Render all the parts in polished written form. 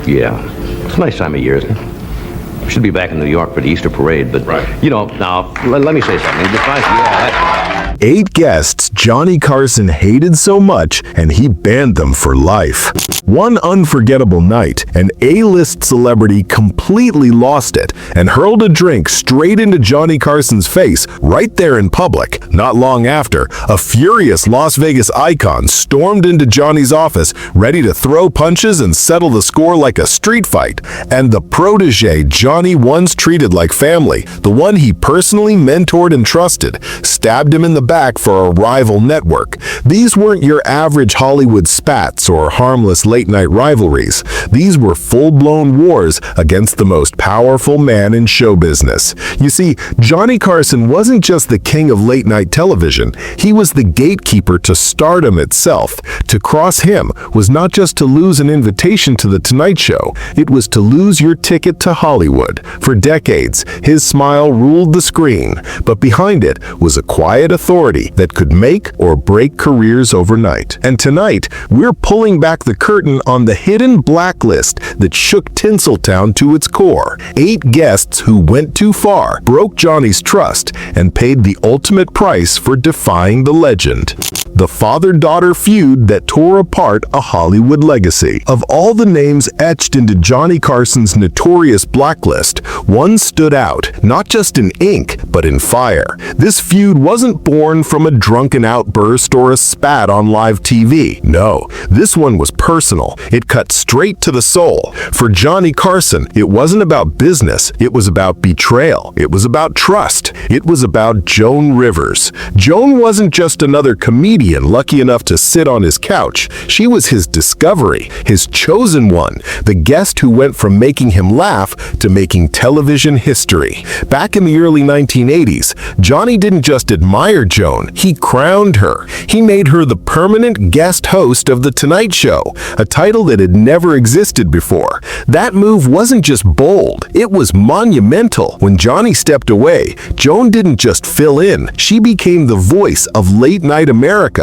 Yeah. It's a nice time of year, isn't it? Should be back in New York for the Easter parade, but, now, let me say something. That's 8 guests Johnny Carson hated so much, and he banned them for life. One unforgettable night, an A-list celebrity completely lost it and hurled a drink straight into Johnny Carson's face right there in public. Not long after, a furious Las Vegas icon stormed into Johnny's office, ready to throw punches and settle the score like a street fight. And the protege Johnny once treated like family, the one he personally mentored and trusted, stabbed him in the back for a rival network. These weren't your average Hollywood spats or harmless late-night rivalries. These were full-blown wars against the most powerful man in show business. You see, Johnny Carson wasn't just the king of late-night television. He was the gatekeeper to stardom itself. To cross him was not just to lose an invitation to The Tonight Show. It was to lose your ticket to Hollywood. For decades, his smile ruled the screen, but behind it was a quiet authority that could make or break careers overnight. And tonight, we're pulling back the curtain on the hidden blacklist that shook Tinseltown to its core. 8 guests who went too far, broke Johnny's trust, and paid the ultimate price for defying the legend. The father-daughter feud that tore apart a Hollywood legacy. Of all the names etched into Johnny Carson's notorious blacklist, one stood out, not just in ink, but in fire. This feud wasn't born from a drunken outburst or a spat on live TV. No, this one was personal. It cut straight to the soul. For Johnny Carson, it wasn't about business. It was about betrayal. It was about trust. It was about Joan Rivers. Joan wasn't just another comedian lucky enough to sit on his couch. She was his discovery, his chosen one, the guest who went from making him laugh to making television history. Back in the early 1980s, Johnny didn't just admire Joan, he crowned her. He made her the permanent guest host of The Tonight Show, a title that had never existed before. That move wasn't just bold, it was monumental. When Johnny stepped away, Joan didn't just fill in, she became the voice of late-night America.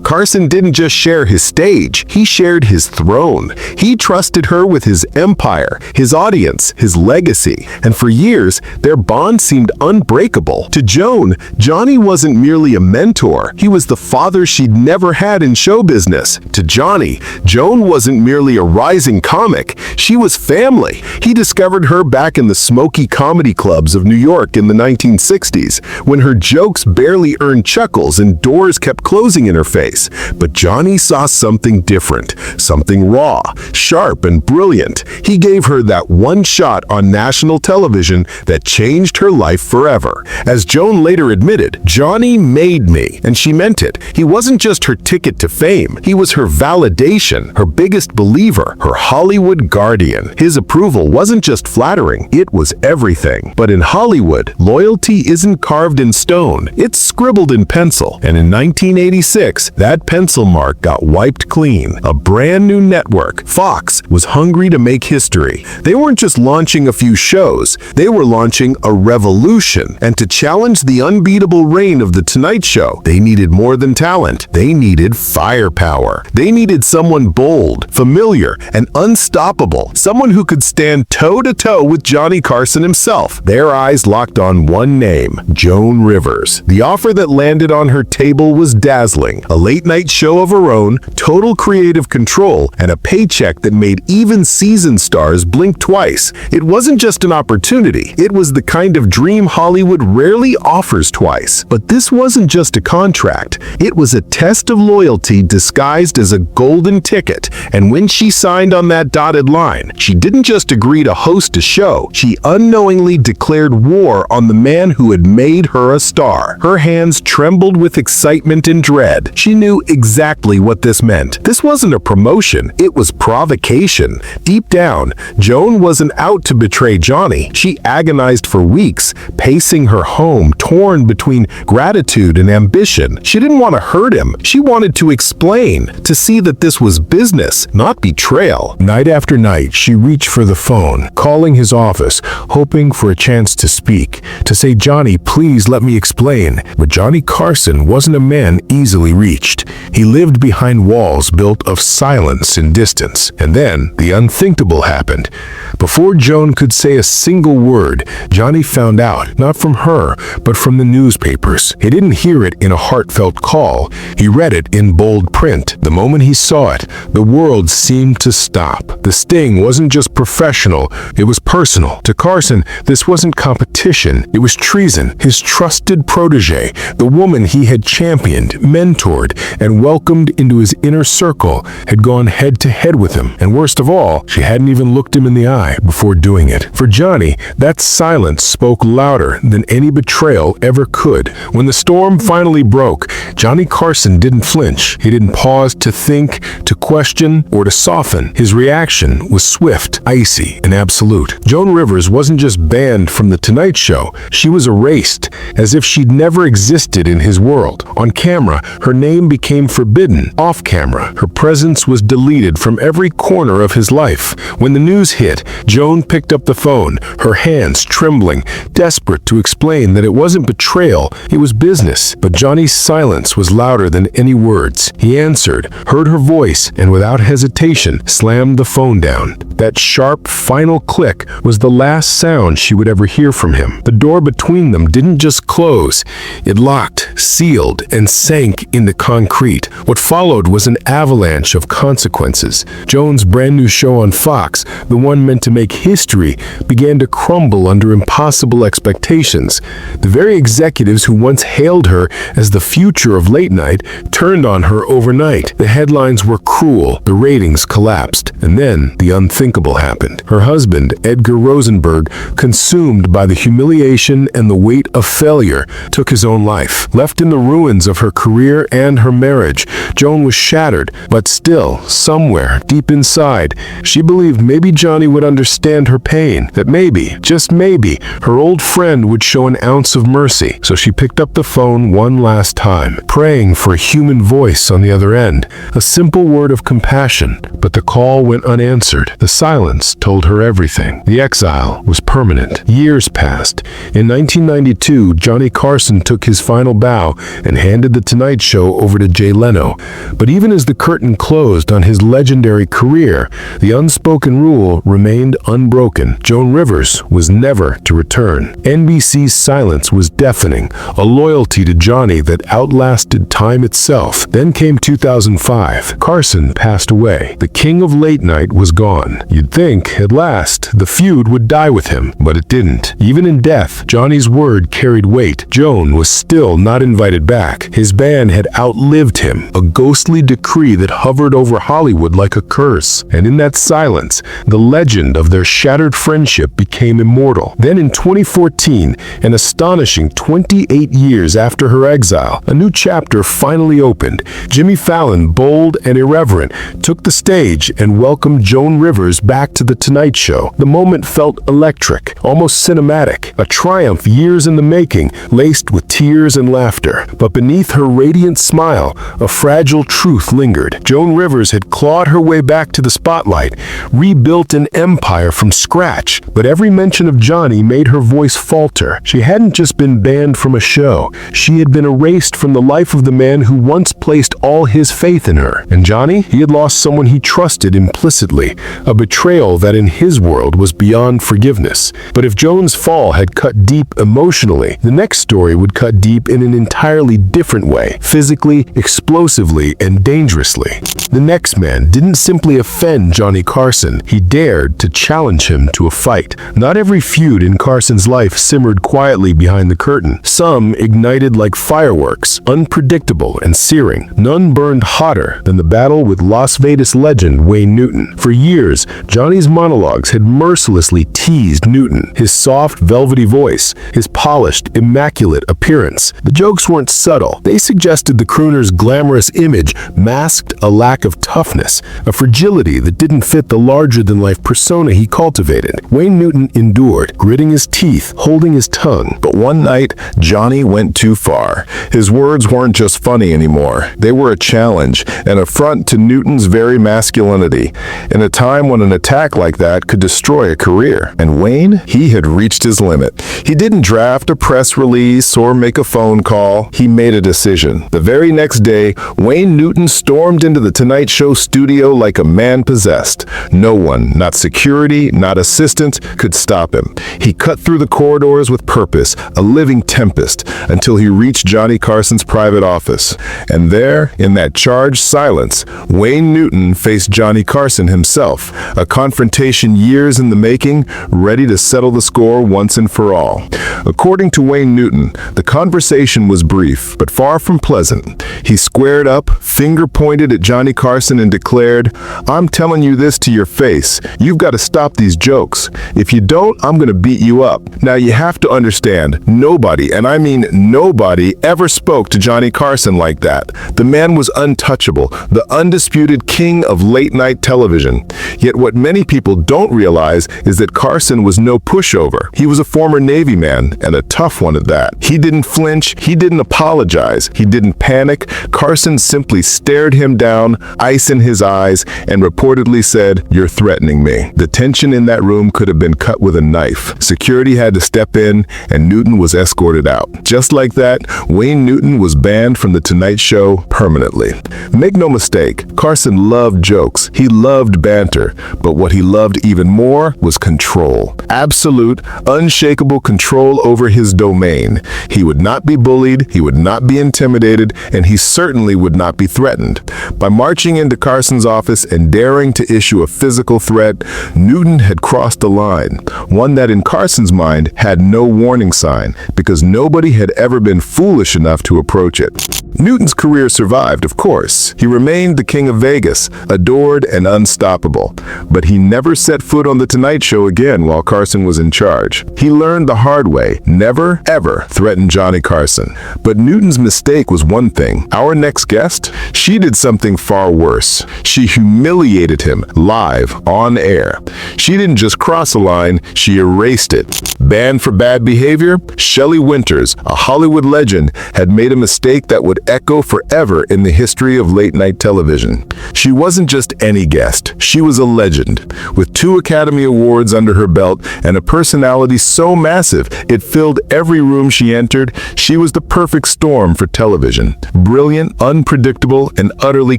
Carson didn't just share his stage, he shared his throne. He trusted her with his empire, his audience, his legacy, and for years, their bond seemed unbreakable. To Joan, Johnny wasn't merely a mentor, he was the father she'd never had in show business. To Johnny, Joan wasn't merely a rising comic, she was family. He discovered her back in the smoky comedy clubs of New York in the 1960s, when her jokes barely earned chuckles and doors kept closing in her face. But Johnny saw something different, something raw, sharp, and brilliant. He gave her that one shot on national television that changed her life forever. As Joan later admitted, Johnny made me, and she meant it. He wasn't just her ticket to fame, he was her validation, her biggest believer, her Hollywood guardian. His approval wasn't just flattering, it was everything. But in Hollywood, loyalty isn't carved in stone, it's scribbled in pencil. And in 1986, that pencil mark got wiped clean. A brand new network, Fox, was hungry to make history. They weren't just launching a few shows, they were launching a revolution. And to challenge the unbeatable reign of The Tonight Show, they needed more than talent. They needed firepower. They needed someone bold, familiar, and unstoppable. Someone who could stand toe-to-toe with Johnny Carson himself. Their eyes locked on one name, Joan Rivers. The offer that landed on her table was dazzling. A late-night show of her own, total creative control, and a paycheck that made even seasoned stars blink twice. It wasn't just an opportunity. It was the kind of dream Hollywood rarely offers twice. But this wasn't just a contract. It was a test of loyalty disguised as a golden ticket. And when she signed on that dotted line, she didn't just agree to host a show. She unknowingly declared war on the man who had made her a star. Her hands trembled with excitement and dread. She knew exactly what this meant. This wasn't a promotion, it was provocation. Deep down, Joan wasn't out to betray Johnny. She agonized for weeks, pacing her home, torn between gratitude and ambition. She didn't want to hurt him. She wanted to explain, to see that this was business, not betrayal. Night after night, she reached for the phone, calling his office, hoping for a chance to speak, to say Johnny "Johnny, please let me explain." But Johnny Carson wasn't a man easily reached. He lived behind walls built of silence and distance. And then the unthinkable happened. Before Joan could say a single word, Johnny found out, not from her, but from the newspapers. He didn't hear it in a heartfelt call. He read it in bold print. The moment he saw it, the world seemed to stop. The sting wasn't just professional, it was personal. To Carson, this wasn't competition, it was treason. His trusted protege, the woman he had championed, mentored, and welcomed into his inner circle, had gone head to head with him. And worst of all, she hadn't even looked him in the eye before doing it. For Johnny, that silence spoke louder than any betrayal ever could. When the storm finally broke, Johnny Carson didn't flinch. He didn't pause to think, to question, or to soften. His reaction was swift, icy, and absolute. Joan Rivers wasn't just banned from The Tonight Show. She was erased, as if she'd never existed in his world. On camera, her name became forbidden. Off camera, her presence was deleted from every corner of his life. When the news hit, Joan picked up the phone, her hands trembling, desperate to explain that it wasn't betrayal, it was business. But Johnny's silence was louder than any words. He answered, heard her voice, and without hesitation, slammed the phone down. That sharp, final click was the last sound she would ever hear from him. The door between them didn't just close. It locked, sealed, and sank into concrete. What followed was an avalanche of consequences. Joan's brand new show on Fox, the one meant to make history, began to crumble under impossible expectations. The very executives who once hailed her as the future of late night turned on her overnight. The headlines were cruel, the ratings collapsed, and then the unthinkable happened. Her husband, Edgar Rosenberg, consumed by the humiliation and the weight of failure, took his own life. Left in the ruins of her career and her marriage, Joan was shattered, but still, somewhere, deep inside, she believed maybe Johnny would understand her pain, that maybe, just maybe, her old friend would show an ounce of mercy. So she picked up the phone one last time, praying for a human voice on the other end, a simple word of compassion. But the call went unanswered. The silence told her everything. The exile was permanent. Years passed. In 1992, Johnny Carson took his final bow and handed The Tonight Show over to Jay Leno. But even as the curtain closed on his legendary career, the unspoken rule remained unbroken. Joan Rivers was never to return. NBC's silence was deafening, a loyalty to Johnny that outlasted time itself. Then came 2005. Carson passed away. The king of late night was gone. You'd think, at last, the feud would die with him, but it didn't. Even in death, Johnny's word carried weight. Joan was still not invited back. His ban had outlived him, a ghostly decree that hovered over Hollywood like a curse. And in that silence, the legend of their shattered friendship became immortal. Then in 2014, an astonishing 28 years after her exile, a new chapter finally opened. Jimmy Fallon, bold and irreverent, took the stage and welcomed Joan Rivers back to The Tonight Show. The moment felt electric, almost cinematic, a triumph years in the making, laced with tears and laughter. But beneath her radiant smile, a fragile truth lingered. Joan Rivers had clawed her way back to the spotlight, rebuilt an empire from scratch. But every mention of Johnny made her voice falter. She hadn't just been banned from a show. She had been erased from the life of the man who once placed all his faith in her. And Johnny? He had lost someone he trusted implicitly, a betrayal that in his world was beyond forgiveness. But if Joan's fall had cut deep emotionally, the next story would cut deep in an entirely different way, physically, explosively, and dangerously. The next man didn't simply offend Johnny Carson, he dared to challenge him to a fight. Not every feud in Carson's life simmered quietly behind the curtain. Some ignited like fireworks, unpredictable and searing. None burned hotter than the battle with Las Vegas legend Wayne Newton. For years, Johnny's monologues had mercilessly teased Newton, his soft, velvety voice, his polished, immaculate appearance. The jokes weren't subtle. They suggested the crooner's glamorous image masked a lack of toughness, a fragility that didn't fit the larger-than-life persona he cultivated. Wayne Newton endured, gritting his teeth, holding his tongue. But one night, Johnny went too far. His words weren't just funny anymore. They were a challenge, an affront to Newton's very masculinity, in a time when an attack like that could destroy a career. And Wayne, he had reached his limit. He didn't didn't draft a press release or make a phone call. He made a decision. The very next day, Wayne Newton stormed into The Tonight Show studio like a man possessed. No one, not security, not assistants, could stop him. He cut through the corridors with purpose, a living tempest, until he reached Johnny Carson's private office. And there, in that charged silence, Wayne Newton faced Johnny Carson himself, a confrontation years in the making, ready to settle the score once and for all. According to Wayne Newton, the conversation was brief, but far from pleasant. He squared up, finger pointed at Johnny Carson, and declared, "I'm telling you this to your face. You've got to stop these jokes. If you don't, I'm going to beat you up." Now, you have to understand, nobody, and I mean nobody, ever spoke to Johnny Carson like that. The man was untouchable, the undisputed king of late-night television. Yet what many people don't realize is that Carson was no pushover. He was a former Navy man, and a tough one at that. He didn't flinch, he didn't apologize, he didn't panic. Carson simply stared him down, ice in his eyes, and reportedly said, "You're threatening me." The tension in that room could have been cut with a knife. Security had to step in, and Newton was escorted out. Just like that, Wayne Newton was banned from The Tonight Show permanently. Make no mistake, Carson loved jokes. He loved banter. But what he loved even more was control. Absolute, unshakable control over his domain. He would not be bullied, he would not be intimidated, and he certainly would not be threatened. By marching into Carson's office and daring to issue a physical threat, Newton had crossed a line, one that in Carson's mind had no warning sign, because nobody had ever been foolish enough to approach it. Newton's career survived, of course. He remained the king of Vegas, adored and unstoppable. But he never set foot on The Tonight Show again while Carson was in charge. He learned the hard way, never, ever threaten Johnny Carson. But Newton's mistake was one thing. Our next guest, she did something far worse. She humiliated him live, on air. She didn't just cross a line, she erased it. Banned for bad behavior, Shelley Winters, a Hollywood legend, had made a mistake that would echo forever in the history of late-night television. She wasn't just any guest. She was a legend. With 2 Academy Awards under her belt and a personality so massive it filled every room she entered, she was the perfect storm for television. Brilliant, unpredictable, and utterly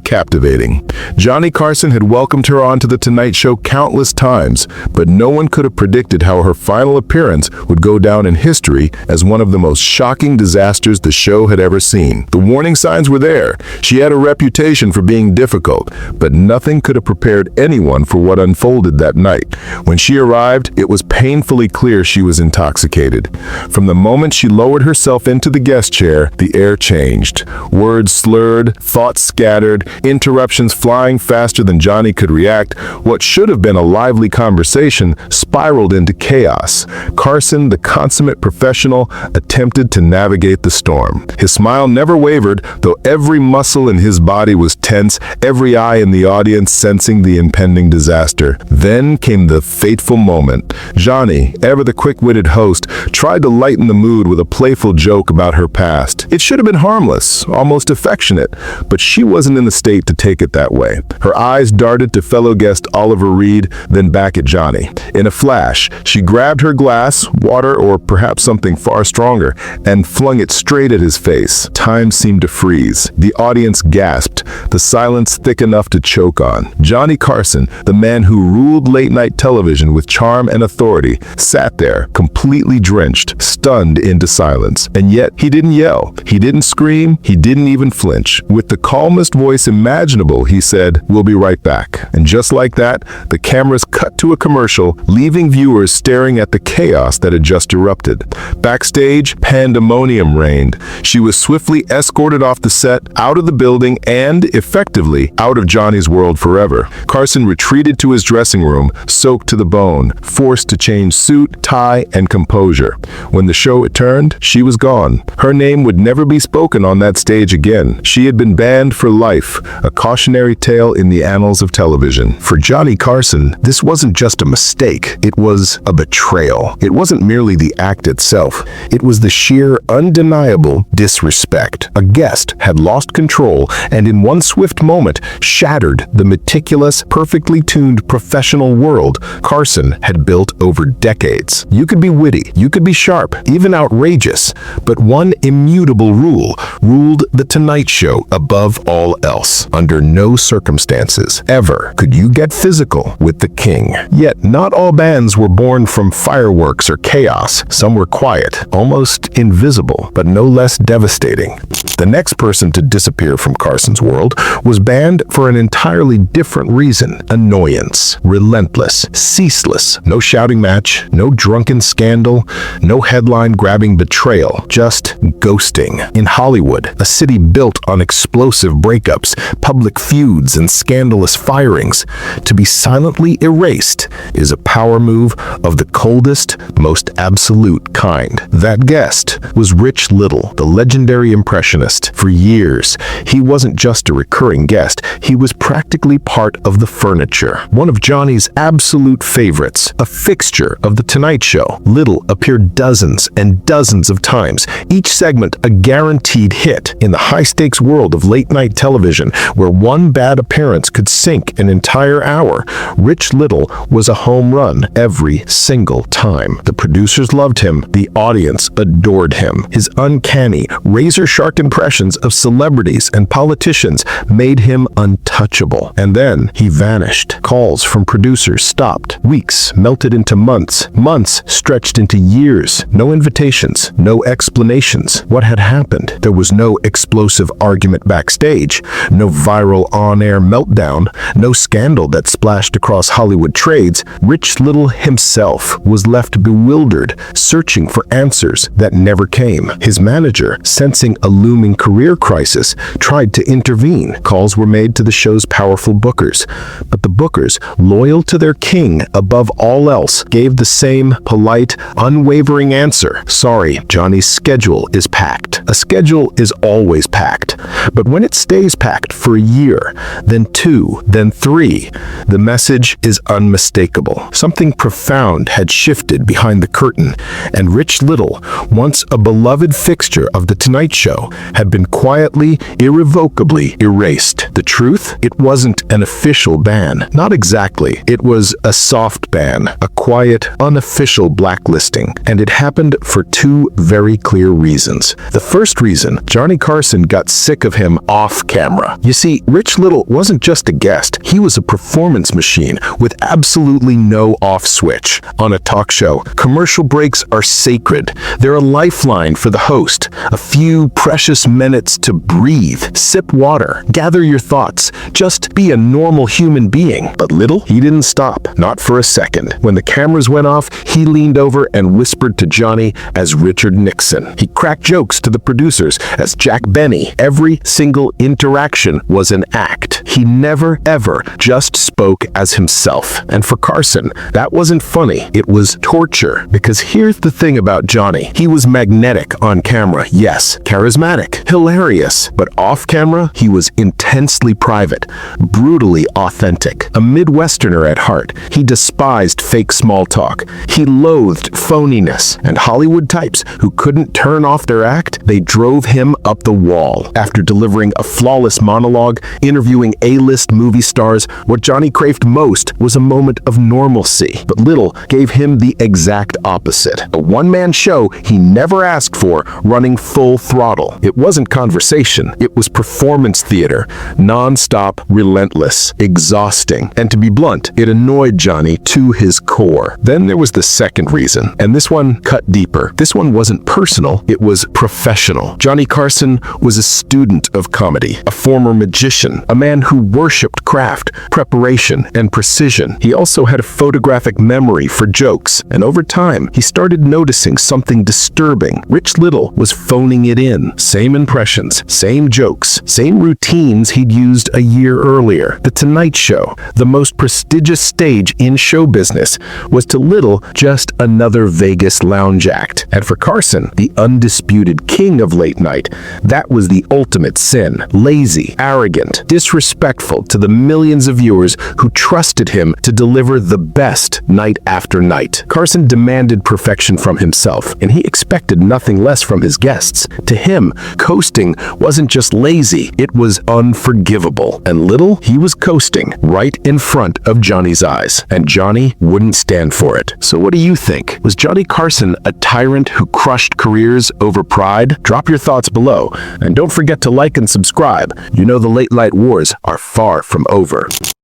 captivating. Johnny Carson had welcomed her onto The Tonight Show countless times, but no one could have predicted how her final appearance would go down in history as one of the most shocking disasters the show had ever seen. The warning signs were there. She had a reputation for being difficult, but nothing could have prepared anyone for what unfolded that night. When she arrived, it was painfully clear she was intoxicated. From the moment she lowered herself into the guest chair, the air changed. Words slurred, thoughts scattered, interruptions flying faster than Johnny could react. What should have been a lively conversation spiraled into chaos. Carson, the consummate professional, attempted to navigate the storm. His smile never wavered, though every muscle in his body was tense, every eye in the audience sensing the impending disaster. Then came the fateful moment. Johnny, ever the quick-witted host, tried to lighten the mood with a playful joke about her past. It should have been harmless, almost affectionate, but she wasn't in the state to take it that way. Her eyes darted to fellow guest Oliver Reed, then back at Johnny. In a flash, she grabbed her glass, water, or perhaps something far stronger, and flung it straight at his face. Time seemed to freeze. The audience gasped, the silence thick enough to choke on. Johnny Carson, the man who ruled late-night television with charm and authority, sat there, completely drenched, stunned into silence. And yet, he didn't yell. He didn't scream. He didn't even flinch. With the calmest voice imaginable, he said, "We'll be right back." And just like that, the cameras cut to a commercial, leaving viewers staring at the chaos that had just erupted. Backstage, pandemonium reigned. She was swiftly escorted off the set, out of the building, and, effectively, out of Johnny's world forever. Carson retreated to his dressing room, soaked to the bone, forced to change suit, tie, and composure. When the show returned, she was gone. Her name would never be spoken on that stage again. She had been banned for life, a cautionary tale in the annals of television. For Johnny Carson, this wasn't just a mistake. It was a betrayal. It wasn't merely the act itself. It was the sheer, undeniable disrespect. A guest had lost control and in one swift moment shattered the meticulous, perfectly tuned professional world Carson had built over decades. You could be witty, you could be sharp, even outrageous, but one immutable rule ruled The Tonight Show above all else. Under no circumstances, ever, could you get physical with the king. Yet, not all bands were born from fireworks or chaos. Some were quiet, almost invisible, but no less devastating. The next person to disappear from Carson's world was banned for an entirely different reason: annoyance. Relentless, ceaseless, no shouting match, no drunken scandal, no headline-grabbing betrayal, just ghosting. In Hollywood, a city built on explosive breakups, public feuds, and scandalous firings, to be silently erased is a power move of the coldest, most absolute kind. That guest was Rich Little, the legendary impressionist. For years, he wasn't just a recurring guest, he was practically part of the furniture. One of Johnny's absolute favorites, a fixture of The Tonight Show. Little appeared dozens and dozens of times, each segment a guaranteed hit. In the high-stakes world of late-night television, where one bad appearance could sink an entire hour, Rich Little was a home run every single time. The producers loved him, the audience adored him. His uncanny, razor-sharp impressions of celebrities and politicians made him untouchable. And then he vanished. Calls from producers stopped. Weeks melted into months. Months stretched into years. No invitations, no explanations. What had happened? There was no explosive argument backstage, no viral on-air meltdown, no scandal that splashed across Hollywood trades. Rich Little himself was left bewildered, searching for answers that never came. His manager, sensing a looming career crisis, tried to intervene. Calls were made to the show's powerful bookers, but the bookers, loyal to their king above all else, gave the same polite, unwavering answer: "Sorry, Johnny's schedule is packed." A schedule is always packed, but when it stays packed for a year, then 2, then 3, the message is unmistakable. Something profound had shifted behind the curtain, and Rich Little, once a beloved fixture of The Tonight Show, had been quietly, irrevocably erased. The truth? It wasn't an official ban. Not exactly. It was a soft ban, a quiet, unofficial blacklisting, and it happened for 2 very clear reasons. The first reason, Johnny Carson got sick of him off camera. You see, Rich Little wasn't just a guest. He was a performance machine with absolutely no off switch. On a talk show, commercial breaks are sacred. They're a lifeline for the host. A few precious minutes to breathe, sip water, gather your thoughts, just be a normal human being. But Little, he didn't stop, not for a second. When the cameras went off, he leaned over and whispered to Johnny as Richard Nixon. He cracked jokes to the producers as Jack Benny. Every single interaction was an act. He never, ever just spoke as himself. And for Carson, that wasn't funny. It was torture. Because here's the thing about Johnny. He was magnetic on camera, yes, charismatic, hilarious, but off camera, he was intensely private, brutally authentic. A Midwesterner at heart, he despised fake small talk. He loathed phoniness, and Hollywood types who couldn't turn off their act, they drove him up the wall. After delivering a flawless monologue, interviewing A-list movie stars, what Johnny craved most was a moment of normalcy. But Little gave him the exact opposite. A one-man show he never asked for, running full throttle. It wasn't conversation, it was performance theater, non-stop, relentless, exhausting. And to be blunt, it annoyed Johnny to his core. Then there was the second reason, and this one cut deeper. This one wasn't personal, it was professional. Johnny Carson was a student of comedy, a former magician, a man who worshipped craft, preparation, and precision. He also had a photographic memory for jokes, and over time, he started noticing something disturbing. Rich Little was phoning it in. Same impressions, same jokes, same routines he'd used a year earlier. The Tonight Show, the most prestigious stage in show business, was to Little just another Vegas lounge act. And for Carson, the undisputed king of late night, that was the ultimate sin. Lazy, arrogant, disrespectful to the millions of viewers who trusted him to deliver the best night after night. Carson demanded perfection from himself, and he expected nothing less from his guests. To him, coasting wasn't just lazy, it was unforgivable. And Little, he was coasting right in front of Johnny's eyes, and Johnny wouldn't stand for it. So what do you think? Was Johnny Johnny Carson a tyrant who crushed careers over pride? Drop your thoughts below, and don't forget to like and subscribe. You know the late night wars are far from over.